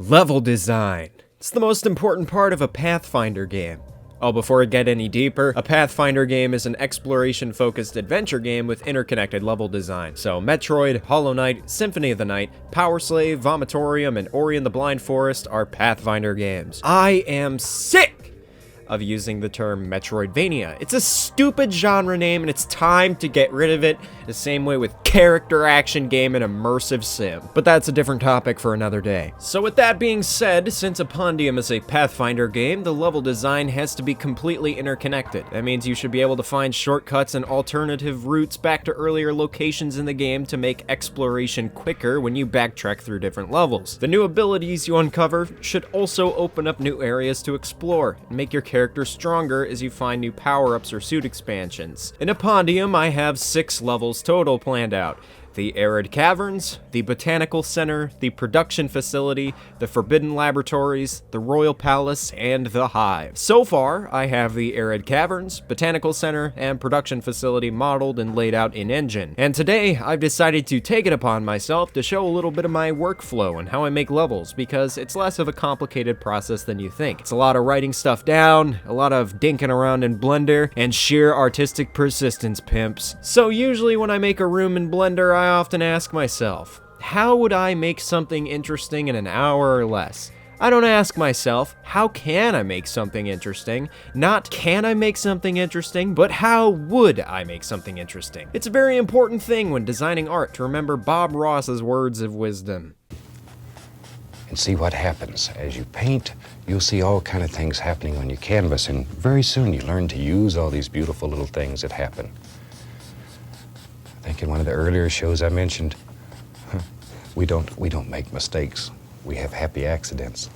Level design. It's the most important part of a Pathfinder game. Oh, before I get any deeper, a Pathfinder game is an exploration-focused adventure game with interconnected level design. So Metroid, Hollow Knight, Symphony of the Night, Power Slave, Vomitorium, and Ori and the Blind Forest are Pathfinder games. I am sick of using the term Metroidvania. It's a stupid genre name and it's time to get rid of it, the same way with character action game and immersive sim. But that's a different topic for another day. So with that being said, since Epondium is a Pathfinder game, the level design has to be completely interconnected. That means you should be able to find shortcuts and alternative routes back to earlier locations in the game to make exploration quicker when you backtrack through different levels. The new abilities you uncover should also open up new areas to explore and make your character stronger as you find new power-ups or suit expansions. In Epondium, I have 6 levels total planned out. The Arid Caverns, the Botanical Center, the Production Facility, the Forbidden Laboratories, the Royal Palace, and the Hive. So far, I have the Arid Caverns, Botanical Center, and Production Facility modeled and laid out in engine. And today, I've decided to take it upon myself to show a little bit of my workflow and how I make levels, because it's less of a complicated process than you think. It's a lot of writing stuff down, a lot of dinking around in Blender, and sheer artistic persistence, pimps. So usually when I make a room in Blender, I often ask myself, how would I make something interesting in an hour or less? I don't ask myself, how can I make something interesting? Not can I make something interesting, but how would I make something interesting? It's a very important thing when designing art to remember Bob Ross's words of wisdom. And see what happens. As you paint, you'll see all kind of things happening on your canvas, and very soon you learn to use all these beautiful little things that happen. I think in one of the earlier shows I mentioned, we don't make mistakes. We have happy accidents.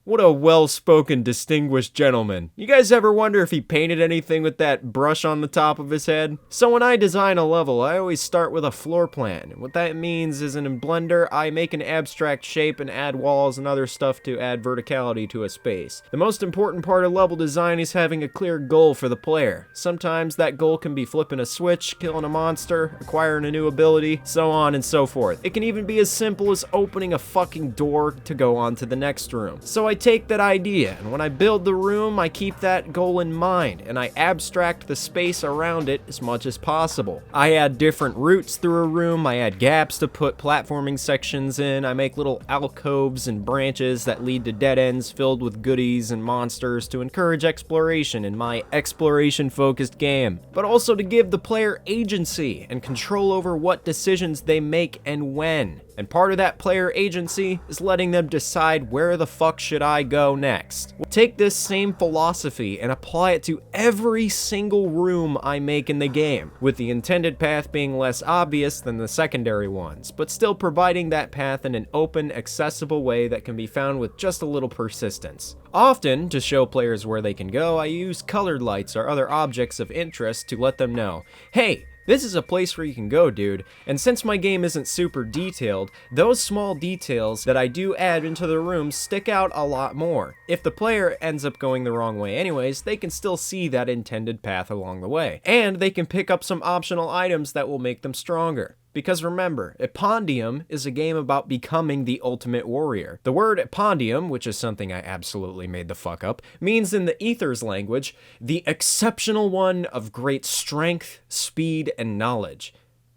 What a well-spoken, distinguished gentleman. You guys ever wonder if he painted anything with that brush on the top of his head? So when I design a level, I always start with a floor plan. What that means is in Blender, I make an abstract shape and add walls and other stuff to add verticality to a space. The most important part of level design is having a clear goal for the player. Sometimes that goal can be flipping a switch, killing a monster, acquiring a new ability, so on and so forth. It can even be as simple as opening a fucking door to go on to the next room. So I take that idea, and when I build the room, I keep that goal in mind, and I abstract the space around it as much as possible. I add different routes through a room, I add gaps to put platforming sections in, I make little alcoves and branches that lead to dead ends filled with goodies and monsters to encourage exploration in my exploration-focused game, but also to give the player agency and control over what decisions they make and when. And part of that player agency is letting them decide where the fuck should I go next. Take this same philosophy and apply it to every single room I make in the game, with the intended path being less obvious than the secondary ones, but still providing that path in an open, accessible way that can be found with just a little persistence. Often, to show players where they can go, I use colored lights or other objects of interest to let them know, hey, this is a place where you can go, dude. And since my game isn't super detailed, those small details that I do add into the room stick out a lot more. If the player ends up going the wrong way anyways, they can still see that intended path along the way. And they can pick up some optional items that will make them stronger. Because remember, Epondium is a game about becoming the ultimate warrior. The word Epondium, which is something I absolutely made the fuck up, means in the Ether's language, the exceptional one of great strength, speed, and knowledge.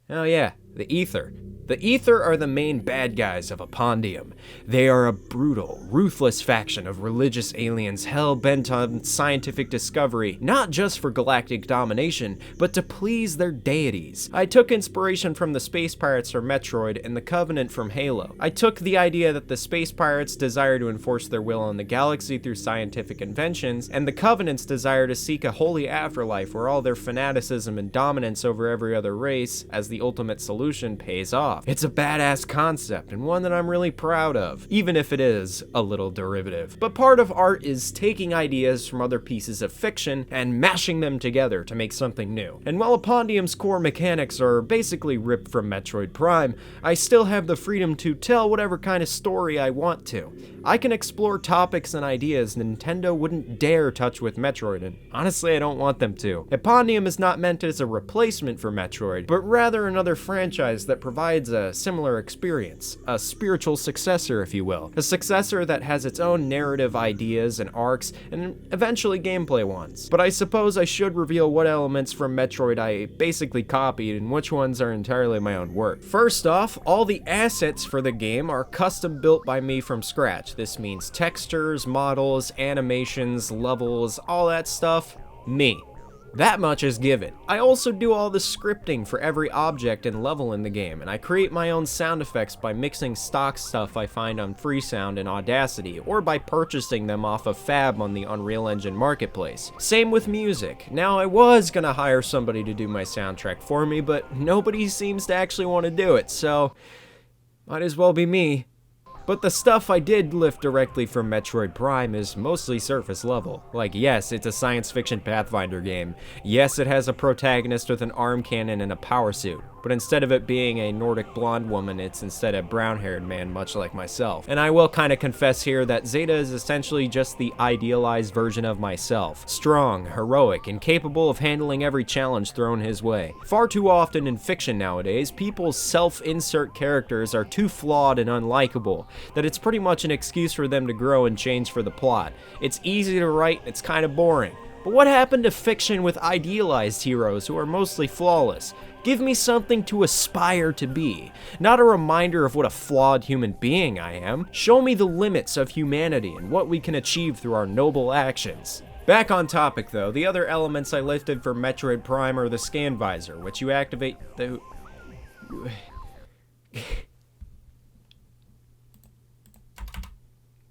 Oh yeah, the Ether. The Ether are the main bad guys of Epondium. They are a brutal, ruthless faction of religious aliens hell-bent on scientific discovery, not just for galactic domination, but to please their deities. I took inspiration from the Space Pirates from Metroid and the Covenant from Halo. I took the idea that the Space Pirates desire to enforce their will on the galaxy through scientific inventions, and the Covenant's desire to seek a holy afterlife where all their fanaticism and dominance over every other race, as the ultimate solution, pays off. It's a badass concept, and one that I'm really proud of, even if it is a little derivative. But part of art is taking ideas from other pieces of fiction and mashing them together to make something new. And while Epondium's core mechanics are basically ripped from Metroid Prime, I still have the freedom to tell whatever kind of story I want to. I can explore topics and ideas Nintendo wouldn't dare touch with Metroid, and honestly I don't want them to. Epondium is not meant as a replacement for Metroid, but rather another franchise franchise that provides a similar experience, a spiritual successor, if you will. A successor that has its own narrative ideas and arcs, and eventually gameplay ones. But I suppose I should reveal what elements from Metroid I basically copied and which ones are entirely my own work. First off, all the assets for the game are custom built by me from scratch. This means textures, models, animations, levels, all that stuff, me. That much is given. I also do all the scripting for every object and level in the game, and I create my own sound effects by mixing stock stuff I find on Freesound and Audacity, or by purchasing them off of Fab on the Unreal Engine marketplace. Same with music. Now, I was gonna hire somebody to do my soundtrack for me, but nobody seems to actually want to do it, so might as well be me. But the stuff I did lift directly from Metroid Prime is mostly surface level. Like, yes, it's a science fiction Pathfinder game. Yes, it has a protagonist with an arm cannon and a power suit. But instead of it being a Nordic blonde woman, it's instead a brown-haired man, much like myself. And I will kind of confess here that Zeta is essentially just the idealized version of myself. Strong, heroic, and capable of handling every challenge thrown his way. Far too often in fiction nowadays, people's self-insert characters are too flawed and unlikable that it's pretty much an excuse for them to grow and change for the plot. It's easy to write, it's kind of boring. But what happened to fiction with idealized heroes who are mostly flawless? Give me something to aspire to be, not a reminder of what a flawed human being I am. Show me the limits of humanity and what we can achieve through our noble actions. Back on topic though, the other elements I lifted for Metroid Prime are the scan visor, which you activate the...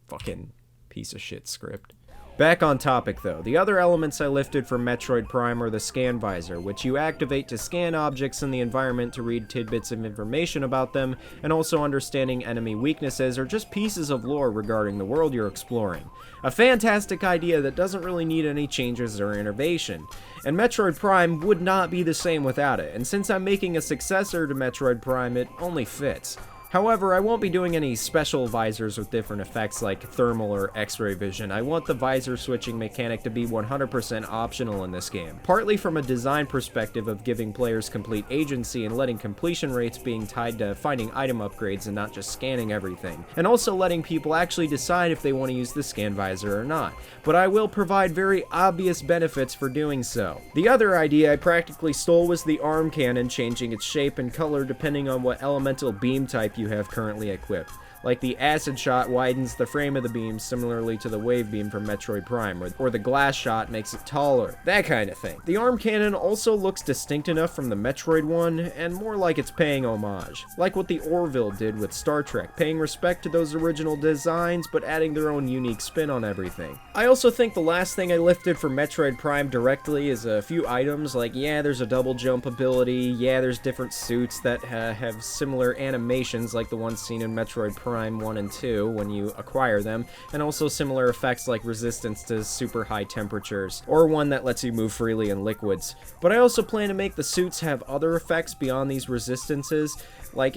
Fucking piece of shit script. Back on topic though, the other elements I lifted from Metroid Prime are the scan visor, which you activate to scan objects in the environment to read tidbits of information about them, and also understanding enemy weaknesses or just pieces of lore regarding the world you're exploring. A fantastic idea that doesn't really need any changes or innovation. And Metroid Prime would not be the same without it, and since I'm making a successor to Metroid Prime, it only fits. However, I won't be doing any special visors with different effects like thermal or x-ray vision. I want the visor switching mechanic to be 100% optional in this game, partly from a design perspective of giving players complete agency and letting completion rates being tied to finding item upgrades and not just scanning everything, and also letting people actually decide if they want to use the scan visor or not, but I will provide very obvious benefits for doing so. The other idea I practically stole was the arm cannon changing its shape and color depending on what elemental beam type you have currently equipped. Like the acid shot widens the frame of the beam similarly to the wave beam from Metroid Prime, or the glass shot makes it taller, that kind of thing. The arm cannon also looks distinct enough from the Metroid one, and more like it's paying homage, like what the Orville did with Star Trek, paying respect to those original designs but adding their own unique spin on everything. I also think the last thing I lifted from Metroid Prime directly is a few items, like yeah, there's a double jump ability, yeah, there's different suits that have similar animations like the ones seen in Metroid Prime 1 and 2 when you acquire them, and also similar effects like resistance to super high temperatures, or one that lets you move freely in liquids. But I also plan to make the suits have other effects beyond these resistances, like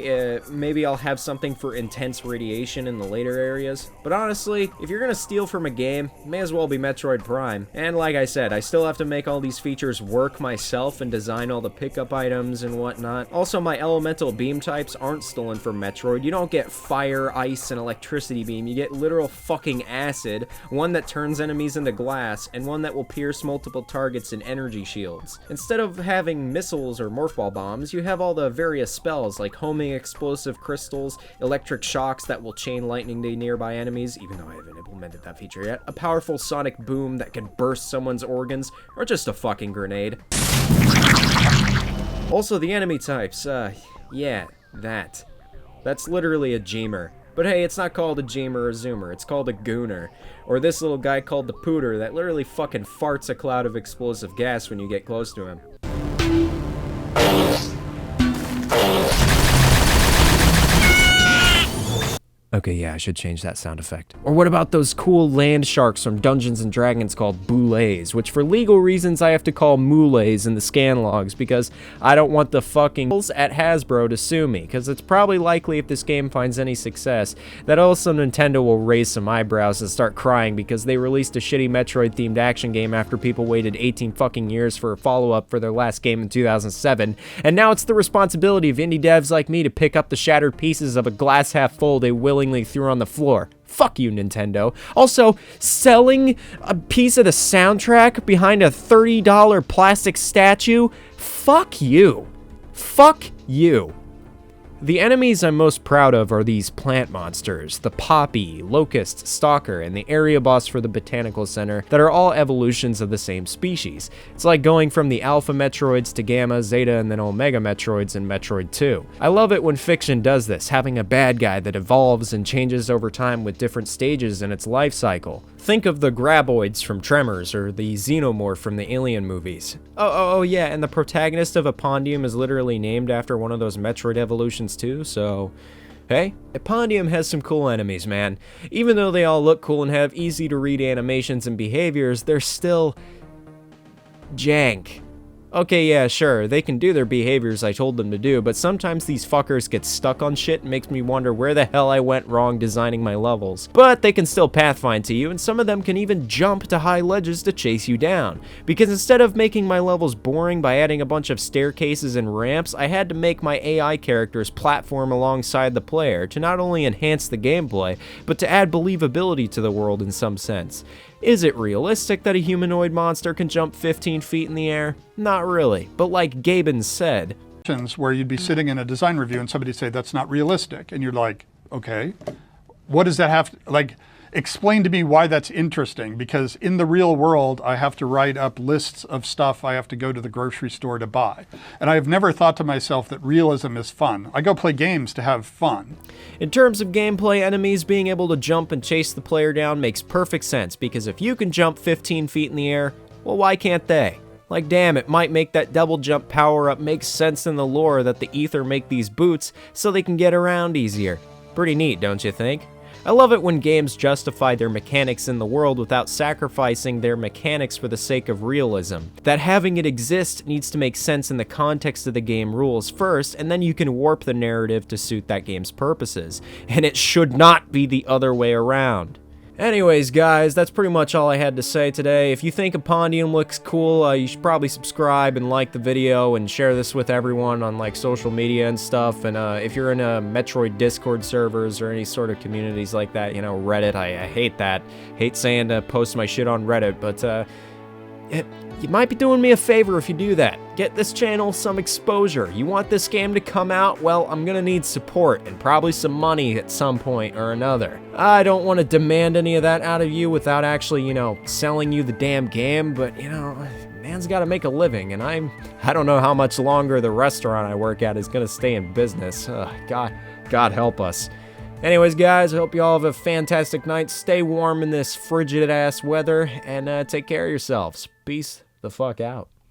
maybe I'll have something for intense radiation in the later areas. But honestly, if you're gonna steal from a game, may as well be Metroid Prime. And like I said, I still have to make all these features work myself and design all the pickup items and whatnot. Also, my elemental beam types aren't stolen from Metroid. You don't get fire, ice, and electricity beam. You get literal fucking acid, one that turns enemies into glass, and one that will pierce multiple targets in energy shields. Instead of having missiles or morph ball bombs, you have all the various spells like homing explosive crystals, electric shocks that will chain lightning to nearby enemies, even though I haven't implemented that feature yet, a powerful sonic boom that can burst someone's organs, or just a fucking grenade. Also, the enemy types, yeah, that's literally a Jeemer. But hey, it's not called a Jeemer or Zoomer, it's called a Gooner. Or this little guy called the Pooter that literally fucking farts a cloud of explosive gas when you get close to him. Okay, yeah, I should change that sound effect. Or what about those cool land sharks from Dungeons & Dragons called boulets, which for legal reasons I have to call moulets in the scan logs because I don't want the fucking at Hasbro to sue me, because it's probably likely if this game finds any success that also Nintendo will raise some eyebrows and start crying because they released a shitty Metroid-themed action game after people waited 18 fucking years for a follow-up for their last game in 2007, and now it's the responsibility of indie devs like me to pick up the shattered pieces of a glass half full they willingly threw on the floor. Fuck you, Nintendo. Also, selling a piece of the soundtrack behind a $30 plastic statue? Fuck you. Fuck you. The enemies I'm most proud of are these plant monsters, the Poppy, Locust, Stalker, and the area boss for the Botanical Center that are all evolutions of the same species. It's like going from the Alpha Metroids to Gamma, Zeta, and then Omega Metroids in Metroid 2. I love it when fiction does this, having a bad guy that evolves and changes over time with different stages in its life cycle. Think of the Graboids from Tremors or the Xenomorph from the Alien movies. Oh yeah, and the protagonist of Epondium is literally named after one of those Metroid evolutions too, so hey, Epondium has some cool enemies, man. Even though they all look cool and have easy to read animations and behaviors, they're still jank. Okay, yeah, sure, they can do their behaviors I told them to do, but sometimes these fuckers get stuck on shit and makes me wonder where the hell I went wrong designing my levels. But they can still pathfind to you, and some of them can even jump to high ledges to chase you down. Because instead of making my levels boring by adding a bunch of staircases and ramps, I had to make my AI characters platform alongside the player to not only enhance the gameplay, but to add believability to the world in some sense. Is it realistic that a humanoid monster can jump 15 feet in the air? Not really, but like Gaben said, where you'd be sitting in a design review and somebody'd say, that's not realistic. And you're like, okay, what does that have to, like, explain to me why that's interesting, because in the real world, I have to write up lists of stuff I have to go to the grocery store to buy. And I've never thought to myself that realism is fun. I go play games to have fun. In terms of gameplay, enemies being able to jump and chase the player down makes perfect sense, because if you can jump 15 feet in the air, well, why can't they? Like, damn, it might make that double jump power-up make sense in the lore that the Ether make these boots so they can get around easier. Pretty neat, don't you think? I love it when games justify their mechanics in the world without sacrificing their mechanics for the sake of realism. That having it exist needs to make sense in the context of the game rules first, and then you can warp the narrative to suit that game's purposes. And it should not be the other way around. Anyways, guys, that's pretty much all I had to say today. If you think Epondium looks cool, you should probably subscribe and like the video and share this with everyone on like social media and stuff. And if you're in a Metroid Discord servers or any sort of communities like that, you know, Reddit, I hate that. Hate saying to post my shit on Reddit, but you might be doing me a favor if you do that. Get this channel some exposure. You want this game to come out? Well, I'm gonna need support and probably some money at some point or another. I don't want to demand any of that out of you without actually, you know, selling you the damn game, but, you know, man's gotta make a living, and I don't know how much longer the restaurant I work at is gonna stay in business. God help us. Anyways, guys, I hope you all have a fantastic night. Stay warm in this frigid-ass weather, and take care of yourselves. Peace the fuck out.